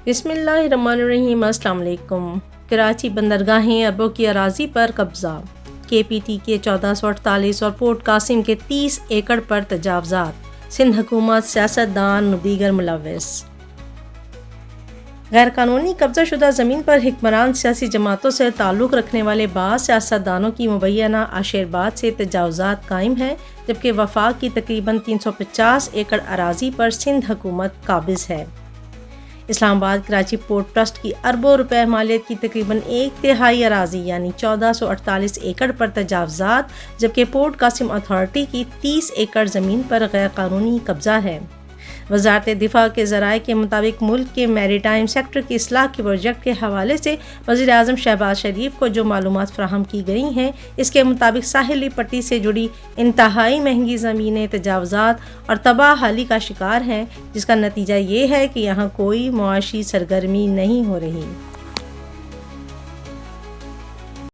بسم اللہ الرحمن الرحیم۔ السلام علیکم۔ کراچی بندرگاہیں اربوں کی اراضی پر قبضہ، کے پی ٹی کے 1448 اور پورٹ قاسم کے 30 ایکڑ پر تجاوزات، سندھ حکومت، سیاستدان و دیگر ملوث۔ غیر قانونی قبضہ شدہ زمین پر حکمران سیاسی جماعتوں سے تعلق رکھنے والے بعض سیاستدانوں کی مبینہ عشائریات سے تجاوزات قائم ہیں، جبکہ وفاق کی تقریباً 350 ایکڑ اراضی پر سندھ حکومت قابض ہے۔ اسلام آباد کراچی پورٹ ٹرسٹ کی اربوں روپے مالیت کی تقریباً 1/3 اراضی یعنی 1448 ایکڑ پر تجاوزات، جبکہ پورٹ قاسم اتھارٹی کی 30 ایکڑ زمین پر غیر قانونی قبضہ ہے۔ وزارت دفاع کے ذرائع کے مطابق ملک کے میری ٹائم سیکٹر کی اصلاح کے پروجیکٹ کے حوالے سے وزیر اعظم شہباز شریف کو جو معلومات فراہم کی گئی ہیں، اس کے مطابق ساحلی پٹی سے جڑی انتہائی مہنگی زمینیں تجاوزات اور تباہ حالی کا شکار ہیں، جس کا نتیجہ یہ ہے کہ یہاں کوئی معاشی سرگرمی نہیں ہو رہی۔